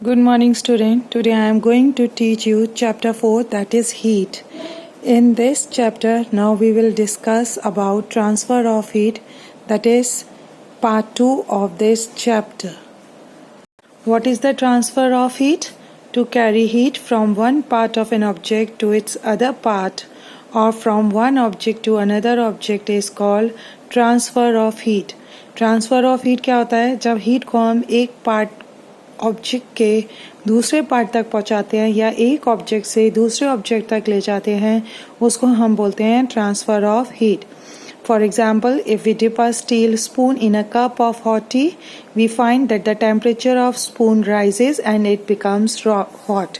Good morning, student. Today I am going to teach you chapter 4, that is heat. In this chapter, now we will discuss about transfer of heat, that is part 2 of this chapter. What is the transfer of heat? To carry heat from one part of an object to its other part or from one object to another object is called transfer of heat. Transfer of heat क्या होता है? जब heat को हम एक part object के दूसरे part तक पहुंचाते हैं या एक ऑब्जेक्ट से दूसरे ऑब्जेक्ट तक ले जाते हैं, उसको हम बोलते हैं transfer of heat. For example, if we dip a steel spoon in a cup of hot tea, we find that the temperature of spoon rises and it becomes hot.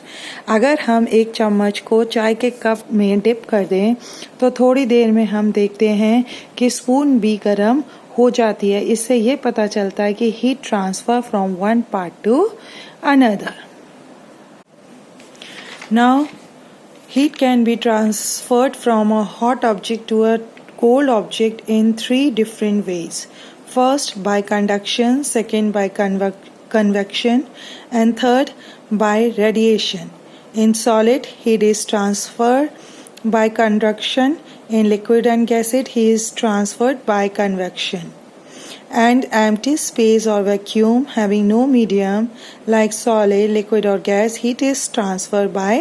अगर हम एक चम्मच को चाय के कप में डिप कर दें तो थोड़ी देर में हम देखते हैं कि स्पून भी गर्म हो जाती है. इससे ये पता चलता है कि heat transfer from one part to another. Now heat can be transferred from a hot object to a cold object in 3 different ways. First, by conduction, second by convection, and third by radiation. In solid, heat is transferred by conduction. In liquid and gaseous, heat is transferred by convection. And empty space or vacuum having no medium like solid, liquid or gas, heat is transferred by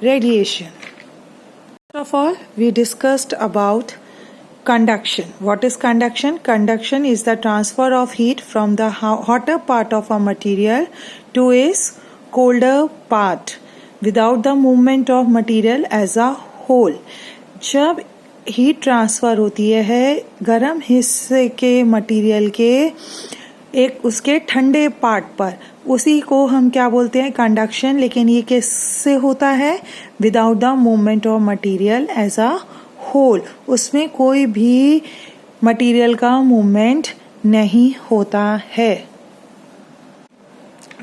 radiation. First of all, we discussed about conduction. What is conduction? Conduction is the transfer of heat from the hotter part of a material to its colder part without the movement of material as a whole. जब heat transfer होती है गर्म हिस्से के material के एक उसके ठंडे पार्ट पर, उसी को हम क्या बोलते हैं? कंडक्शन. लेकिन ये किससे होता है? Without the movement of material as a whole. उसमें कोई भी मटेरियल का मूवमेंट नहीं होता है.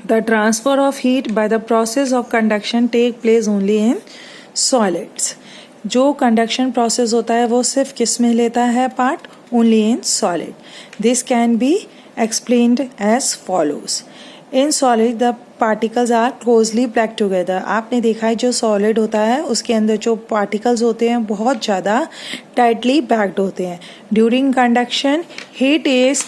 The transfer of heat by the process of conduction take place only in solids. जो कंडक्शन प्रोसेस होता है वो सिर्फ किस में लेता है part? Only in solid. This can be explained as follows. In solid the particles are closely packed together. आपने देखा है जो सॉलिड होता है उसके अंदर जो पार्टिकल्स होते हैं बहुत ज़्यादा टाइटली पैक्ड होते हैं. During conduction heat is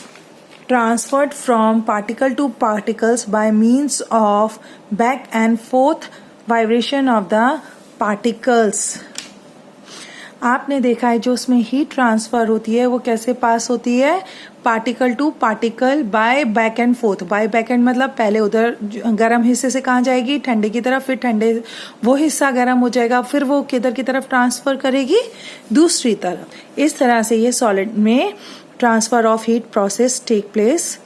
transferred from particle two particles bye means of back and fourth vibration of the particles. आपने देखा है जो उसमें हीट ट्रांसफर होती है वो कैसे पास होती है? Particle to particle by back and forth. By back and मतलब पहले उधर गर्म हिस्से से कहाँ जाएगी? ठंडे की तरफ. फिर ठंडे वो हिस्सा गर्म हो जाएगा, फिर वो किधर की तरफ ट्रांसफर करेगी? दूसरी तरफ. इस तरह से ये सॉलिड में transfer of heat process take place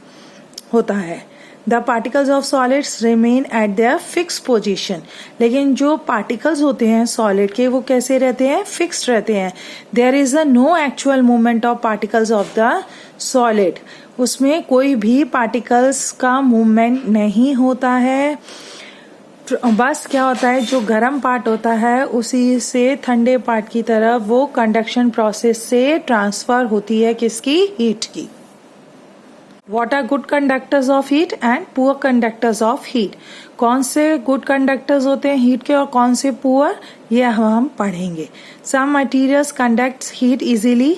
होता है. The particles of solids remain at their fix position. लेकिन जो पार्टिकल्स होते हैं सॉलिड के वो कैसे रहते हैं? फिक्स्ड रहते हैं. There is a no actual movement of particles of the solid. उसमें कोई भी पार्टिकल्स का मूवमेंट नहीं होता है. बस क्या होता है, जो गर्म पार्ट होता है उसी से ठंडे पार्ट की तरफ वो कंडक्शन प्रोसेस से ट्रांसफर होती है किसकी? हीट की. What are good conductors of heat and poor conductors of heat? कौन से good conductors होते हैं हीट के और कौन से poor, ये हम पढ़ेंगे. Some materials conduct heat easily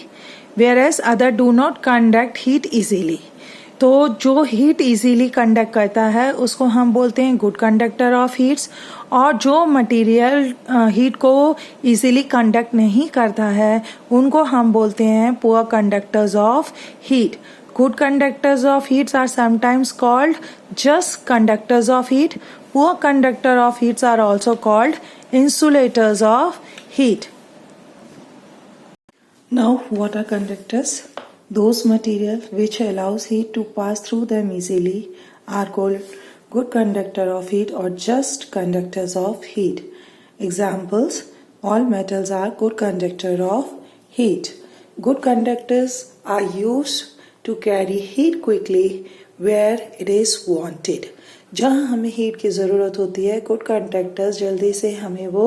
whereas other do not conduct heat easily. तो जो हीट इजीली कंडक्ट करता है उसको हम बोलते हैं गुड कंडक्टर ऑफ हीट्स, और जो मटेरियल हीट को इजीली कंडक्ट नहीं करता है उनको हम बोलते हैं poor conductors of heat. Good conductors of heats are sometimes called just conductors of heat. Poor conductor of heats are also called insulators of heat. Now, what are conductors? Those materials which allows heat to pass through them easily are called good conductor of heat or just conductors of heat. Examples: all metals are good conductor of heat. Good conductors are used to carry heat quickly where it is wanted. जहाँ हमें heat की ज़रूरत होती है good conductors जल्दी से हमें वो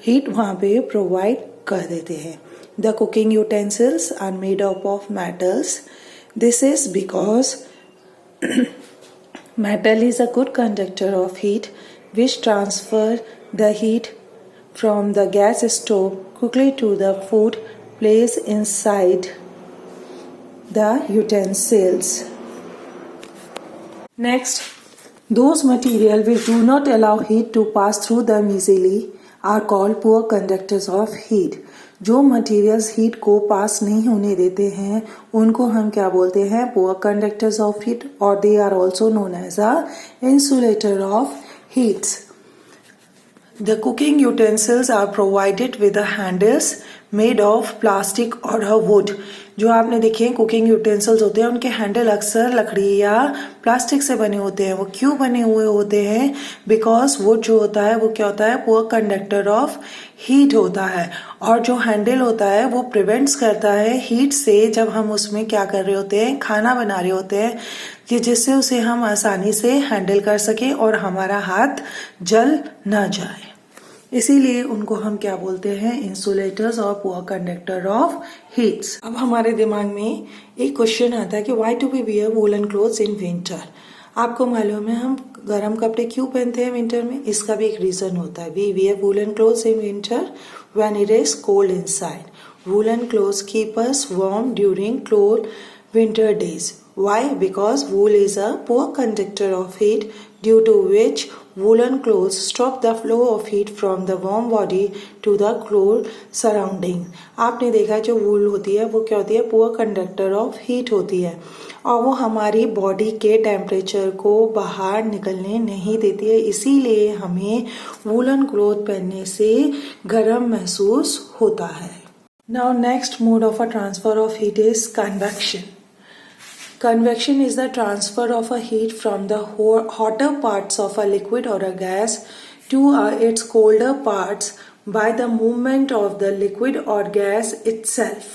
हीट वहाँ पे प्रोवाइड कर देते हैं. The cooking utensils are made up of metals. This is because Metal is a good conductor of heat which transfer the heat from the gas stove quickly to the food placed inside the utensils. Next, those materials which do not allow heat to pass through them easily are called poor conductors of heat. जो materials heat को पास नहीं होने देते हैं उनको हम क्या बोलते हैं? पुअर कंडक्टर्स ऑफ हीट, और they are also known as a insulator of heats. The cooking utensils are provided with the handles made of plastic or a wood. जो आपने देखे कुकिंग यूटेंसिल्स होते हैं उनके हैंडल अक्सर लकड़ी या प्लास्टिक से बने होते हैं. वो क्यों बने हुए होते हैं? बिकॉज वुड जो होता है वो क्या होता है? पुअर कंडक्टर ऑफ हीट होता है. और जो हैंडल होता है वो प्रिवेंट्स करता है हीट से जब हम उसमें क्या कर रहे होते हैं? खाना बना रहे होते हैं, कि जिससे उसे हम आसानी से हैंडल कर सकें और हमारा हाथ जल ना जाए. इसीलिए उनको हम क्या बोलते हैं? इंसुलेटर्स और पुअर कंडक्टर ऑफ हीट्स. अब हमारे दिमाग में एक क्वेश्चन आता है कि why do we wear woollen clothes in winter. आपको मालूम है हम गर्म कपड़े क्यों पहनते हैं विंटर में? इसका भी एक रीजन होता है. We wear woollen clothes in winter when it is cold inside. Woollen clothes keep us warm during cold winter days. Why? Because wool is a poor conductor of heat, due to which woolen clothes stop the flow of heat from the warm body to the cold surrounding. आपने देखा जो वूल होती है वो क्या होती है? Poor conductor of heat होती है और वो हमारी बॉडी के टेम्परेचर को बाहर निकलने नहीं देती है. इसीलिए हमें वूलन क्लोथ पहनने से गर्म महसूस होता है. Now next mode of a transfer of heat is convection. Convection is the transfer of a heat from the hotter parts of a liquid or a gas to its colder parts by the movement of the liquid or gas itself.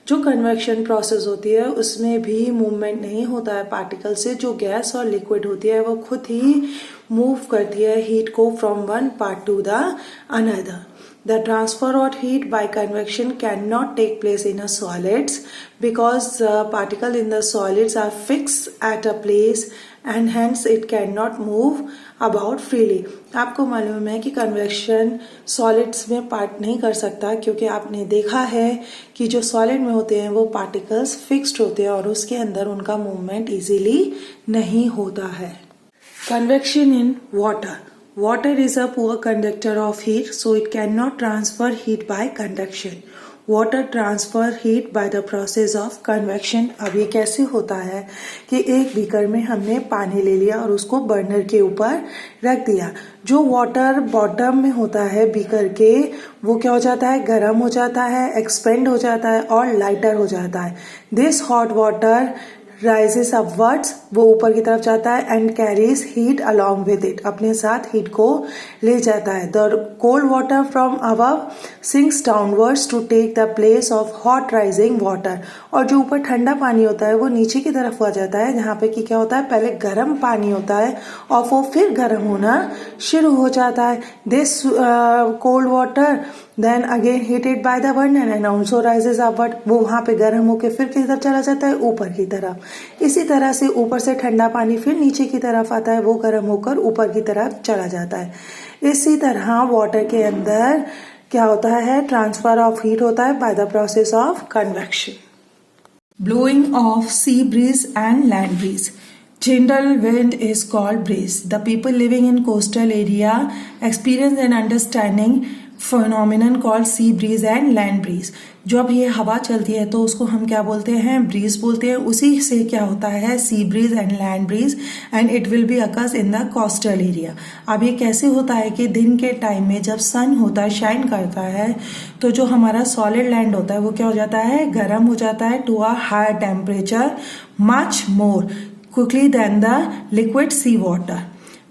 जो convection process होती है उसमें भी movement नहीं होता है particle से. जो गैस और लिक्विड होती है वो खुद ही मूव करती है हीट को from one part to the another. The transfer of heat by convection cannot take place in a solids because particles in the solids are fixed at a place and hence it cannot move about freely. आपको मालूम है कि convection solids में part नहीं कर सकता क्योंकि आपने देखा है कि जो सॉलिड में होते हैं वो पार्टिकल्स फिक्स्ड होते हैं और उसके अंदर उनका मूवमेंट इजीली नहीं होता है. Convection in water. Water is a poor conductor of heat, so it cannot transfer heat by conduction. Water transfer heat by the process of convection. अब ये कैसे होता है कि एक बीकर में हमने पानी ले लिया और उसको बर्नर के ऊपर रख दिया. जो वाटर बॉटम में होता है बीकर के वो क्या हो जाता है? गर्म हो जाता है, एक्सपेंड हो जाता है और लाइटर हो जाता है. This hot water rises upwards, वो ऊपर की तरफ जाता है and carries heat along with it, अपने साथ हीट को ले जाता है. The cold water from above sinks downwards to take the place of hot rising water. और जो ऊपर ठंडा पानी होता है वो नीचे की तरफ आ जाता है जहाँ पे कि क्या होता है? पहले गर्म पानी होता है और वो फिर गर्म होना शुरू हो जाता है. This cold water then again heated by the burner and also rises upward. वो वहाँ पे गर्म होकर फिर किधर चला जाता है? ऊपर की तरफ. इसी तरह से ऊपर से ठंडा पानी फिर नीचे की तरफ आता है, वो गर्म होकर ऊपर की तरफ चला जाता है. इसी तरह वाटर के अंदर क्या होता है? ट्रांसफर ऑफ हीट होता है bye the process of convection. Blowing of sea breeze and land breeze. General wind is called breeze. The people living in coastal area experience an understanding phenomenon called sea breeze and land breeze. जब ये हवा चलती है तो उसको हम क्या बोलते हैं? ब्रीज बोलते हैं. उसी से क्या होता है? Sea breeze and land breeze and it will be occurs in the coastal area. अब ये कैसे होता है कि दिन के टाइम में जब सन होता है, शाइन करता है, तो जो हमारा सॉलिड लैंड होता है वो क्या हो जाता है? गर्म हो जाता है to a higher temperature much more quickly than the liquid sea water.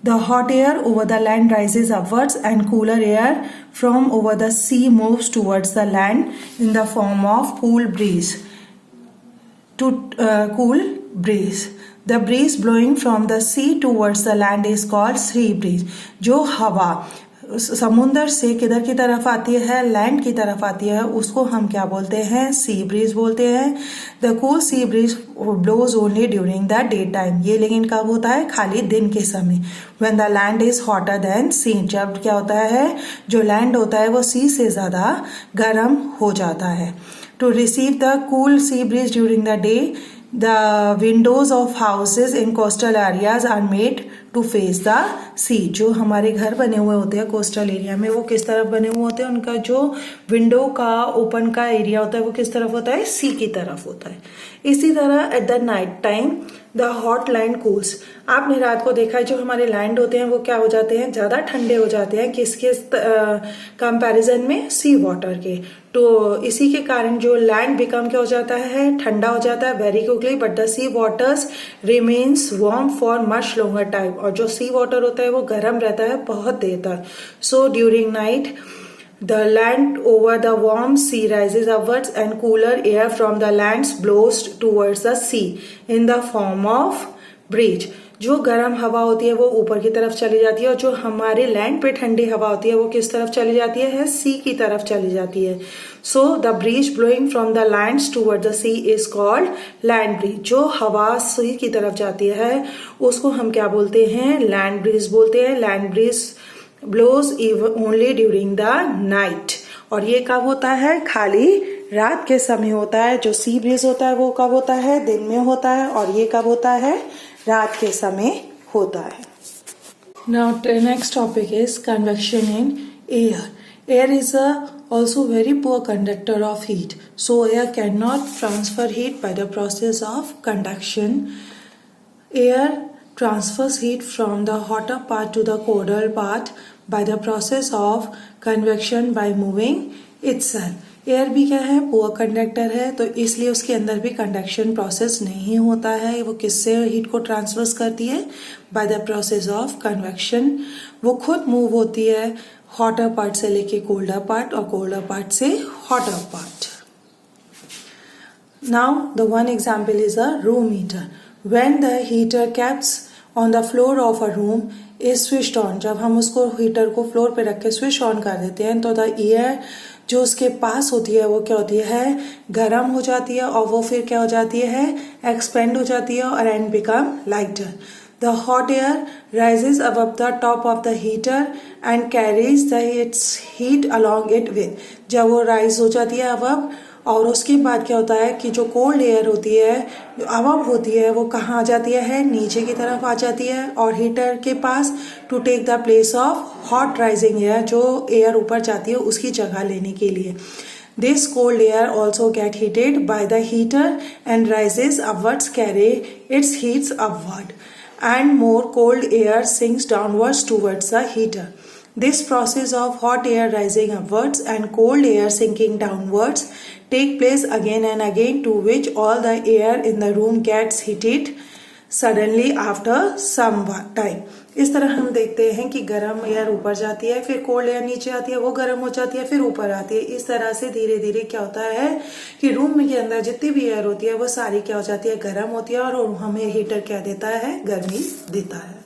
The hot air over the land rises upwards and cooler air from over the sea moves towards the land in the form of cool breeze. Cool breeze. The breeze blowing from the sea towards the land is called sea breeze. जो हवा समुंदर से किधर की तरफ आती है, land की तरफ आती है, उसको हम क्या बोलते हैं, सी ब्रीज बोलते हैं। The cool sea breeze blows only during the day time, ये लेकिन कब होता है, खाली दिन के समय। When the land is hotter than sea, जब क्या होता है, जो लैंड होता है वो सी से ज्यादा गर्म हो जाता है। To receive the cool sea breeze during the day, the windows of houses in coastal areas are made to face the sea। जो हमारे घर बने हुए होते हैं कोस्टल एरिया में, वो किस तरफ बने हुए होते हैं, उनका जो विंडो का ओपन का एरिया होता है वो किस तरफ होता है, सी की तरफ होता है। इसी तरह at the night time the hot land cools, आपने रात को देखा है जो हमारे लैंड होते हैं वो क्या हो जाते हैं, ज्यादा ठंडे हो जाते हैं, किसके कंपैरिजन में, सी वाटर के। तो इसी के कारण जो लैंड बिकम क्या हो जाता है, ठंडा हो जाता है very quickly, but the sea waters remains warm for much longer time, और जो सी वाटर होता है वो गर्म रहता है बहुत देर तक। So during night the land over the warm sea rises upwards and cooler air from the lands blows towards the sea in the form of breeze। जो गर्म हवा होती है वो ऊपर की तरफ चली जाती है, और जो हमारे लैंड पे ठंडी हवा होती है वो किस तरफ चली जाती है, सी की तरफ चली जाती है। So the breeze blowing from the lands toward the sea is called land breeze. जो हवा सी की तरफ जाती है उसको हम क्या बोलते हैं, लैंड ब्रीज बोलते हैं। Land breeze blows only during the night, और ये कब होता है, खाली रात के समय होता है। जो सी ब्रीज होता है वो कब होता है, दिन में होता है, और ये कब होता है, रात के समय होता है। Now the next topic is convection in air. Air is also very poor conductor of heat, so air cannot transfer heat by the process of conduction. Air transfers heat from the hotter part to the colder part by the process of convection by moving itself। Air भी क्या है, poor conductor है, तो इसलिए उसके अंदर भी conduction process नहीं होता है। वो किससे हीट को ट्रांसफर करती है, bye the process of convection. वो खुद मूव होती है हॉटर पार्ट से लेके कोल्डर पार्ट, और कोल्डर पार्ट से hotter part. Now the one example is a room heater. When the heater caps on the floor of a room is switched on, जब हम उसको हीटर को फ्लोर पे रख के स्विच ऑन कर देते हैं तो द एयर जो उसके पास होती है वो क्या होती है, गर्म हो जाती है, और वो फिर क्या हो जाती है, एक्सपेंड हो जाती है और and become lighter. The hot air rises above the top of the heater and carries its heat along it with। जब वो राइज हो जाती है अब, और उसके बाद क्या होता है कि जो कोल्ड एयर होती है, जो अबव होती है, वो कहाँ आ जाती है, नीचे की तरफ आ जाती है, और हीटर के पास to take the place of hot rising air, जो एयर ऊपर जाती है उसकी जगह लेने के लिए। This cold air also get heated by the heater and rises upwards, carry its heats upward, and more cold air sinks downwards towards the heater. This process of hot air rising upwards and cold air sinking downwards take place again and again, to which all the air in the room gets heated suddenly after some time। इस तरह हम देखते हैं कि गर्म air ऊपर जाती है, फिर कोल्ड एयर नीचे आती है, वो गर्म हो जाती है, फिर ऊपर आती है। इस तरह से धीरे धीरे क्या होता है कि रूम के अंदर जितनी भी एयर होती है वो सारी क्या हो जाती है, गर्म होती है, और हमें हीटर क्या देता है, गर्मी देता है।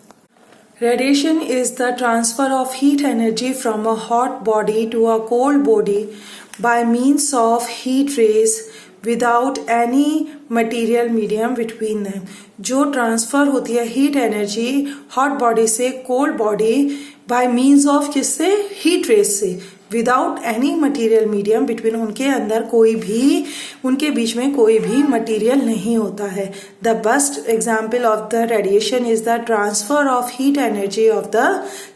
Radiation is the transfer of heat energy from a hot body to a cold body by means of heat rays without any material medium between them। जो ट्रांसफर होती है हीट एनर्जी हॉट बॉडी से cold body by means of किससे, heat race से, without any material medium between, उनके अंदर कोई भी, उनके बीच में कोई भी मटीरियल नहीं होता है। The best example of the radiation is the transfer of heat energy of the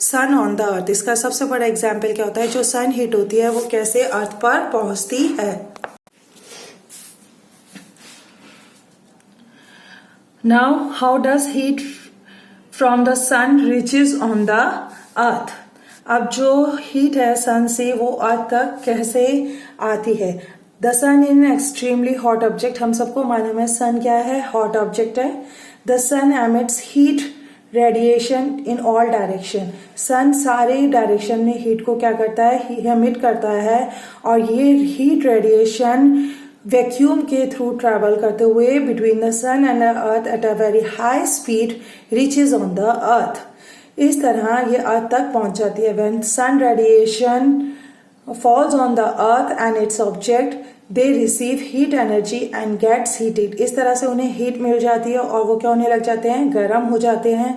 sun on the earth. इसका सबसे बड़ा एग्जाम्पल क्या होता है, जो सन हीट होती है वो कैसे अर्थ पर पहुंचती है। Now how does heat from the sun reaches on the earth. अब जो हीट है सन से वो अर्थ तक कैसे आती है। The sun in extremely hot object, हम सबको मालूम है सन क्या है, हॉट ऑब्जेक्ट है। The sun emits heat radiation in all direction. Sun सारे डायरेक्शन में हीट को क्या करता है, एमिट करता है, और ये हीट रेडिएशन वैक्यूम के थ्रू ट्रेवल करते हुए between the sun and the earth at a very high speed reaches on the earth. इस तरह ये अर्थ तक पहुंच जाती है। When sun radiation falls on the earth and its object, they receive heat energy and gets heated। इस तरह से उन्हें हीट मिल जाती है और वो क्या होने लग जाते हैं, गर्म हो जाते हैं।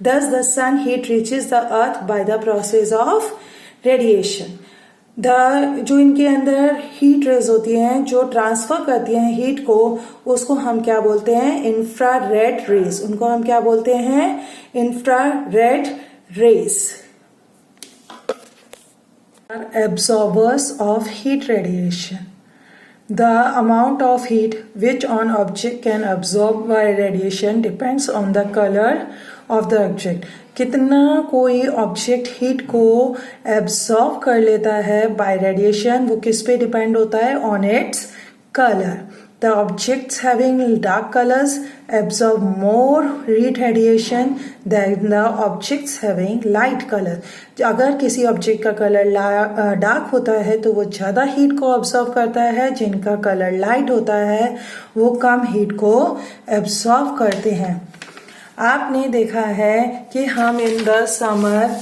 Thus the sun heat reaches the earth by the process of radiation। जो इनके अंदर हीट रेज होती हैं जो ट्रांसफर करती हैं हीट को, उसको हम क्या बोलते हैं, इंफ्रारेड रेज। उनको हम क्या बोलते हैं, infrared rays. Absorbers of heat radiation। The amount of heat which an object can absorb by radiation depends on the color of the object। कितना कोई ऑब्जेक्ट हीट को एब्जॉर्ब कर लेता है बाय रेडिएशन, वो किस पे डिपेंड होता है, on its colour. The objects having dark colors absorb more heat radiation than the objects having light color। अगर किसी ऑब्जेक्ट का कलर डार्क होता है तो वो ज़्यादा हीट को ऑब्जॉर्व करता है, जिनका कलर लाइट होता है वो कम हीट को एब्जॉर्व करते हैं। आपने देखा है कि हम इन द समर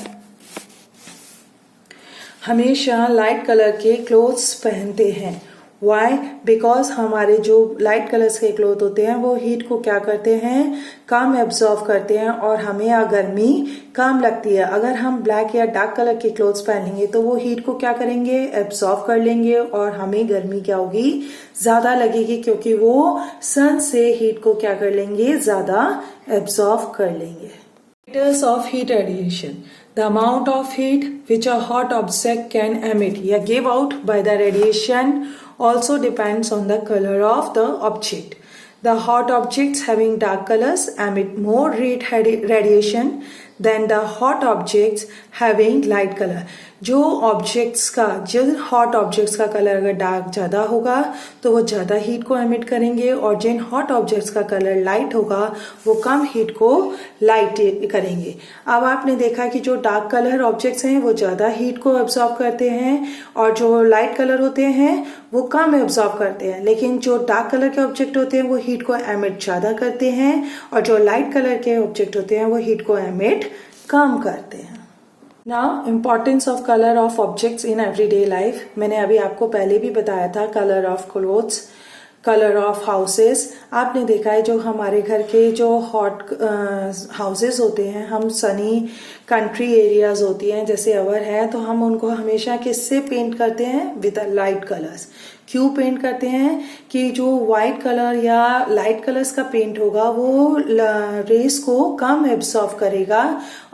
हमेशा लाइट कलर के क्लोथ्स पहनते हैं। वाई? बिकॉज हमारे जो लाइट कलर्स के क्लोथ होते हैं वो हीट को क्या करते हैं, कम एब्जॉर्व करते हैं और हमें गर्मी कम लगती है। अगर हम ब्लैक या डार्क कलर के क्लोथ्स पहनेंगे तो वो हीट को क्या करेंगे, एब्जॉर्व कर लेंगे और हमें गर्मी क्या होगी, ज्यादा लगेगी, क्योंकि वो सन से हीट को क्या कर लेंगे, ज्यादा एब्जॉर्व कर लेंगे। Indicators of heat radiation। The amount of heat which a hot object can emit या give out by the radiation also depends on the color of the object। The hot objects having dark colors emit more heat radiation than the hot objects having light color। जो hot objects का colour अगर dark ज़्यादा होगा तो वो ज़्यादा heat को emit करेंगे और जिन हॉट ऑब्जेक्ट्स का कलर लाइट होगा वो कम हीट को लाइट करेंगे। अब आपने देखा कि जो डार्क कलर ऑब्जेक्ट्स हैं वो ज़्यादा हीट को एब्जॉर्ब करते हैं और जो लाइट कलर होते हैं वो कम एब्जॉर्ब करते हैं, लेकिन जो डार्क कलर के ऑब्जेक्ट होते हैं वो हीट को एमिट ज़्यादा करते हैं और जो लाइट कलर के ऑब्जेक्ट होते हैं वो हीट को एमिट कम करते हैं। Now importance of colour of objects in everyday life. मैंने अभी आपको पहले भी बताया था, colour of clothes, colour of houses. आपने देखा है जो हमारे घर के जो हॉट हाउसेस होते हैं, हम सनी कंट्री एरियाज होती हैं जैसे अवर है, तो हम उनको हमेशा किससे पेंट करते हैं, विद लाइट कलर्स। क्यों पेंट करते हैं कि जो वाइट कलर या लाइट कलर्स का पेंट होगा वो रेस को कम एब्सॉर्ब करेगा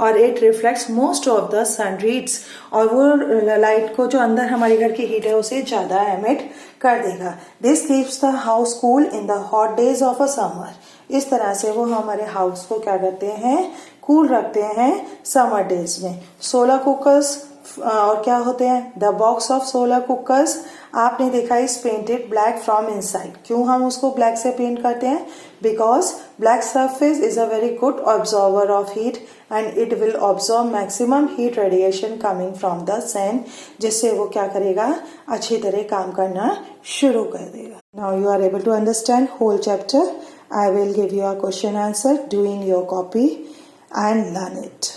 और it reflects most of the sun rays, और वो लाइट को जो अंदर हमारे घर की हीट है उसे ज्यादा एमिट कर देगा। This keeps the house cool in the hot days of a summer. इस तरह से वो हमारे हाउस को क्या करते हैं, कूल रखते हैं समर डेज में। सोलर कुकर्स और क्या होते हैं, the box of solar cookers आपने देखा is painted black from inside. क्यों हम उसको ब्लैक से पेंट करते हैं, because black surface is a very good absorber of heat and it will absorb maximum heat radiation coming from the sun, जिससे वो क्या करेगा, अच्छी तरह काम करना शुरू कर देगा। Now you are able to understand whole chapter. I will give you a question answer, do in your copy and learn it.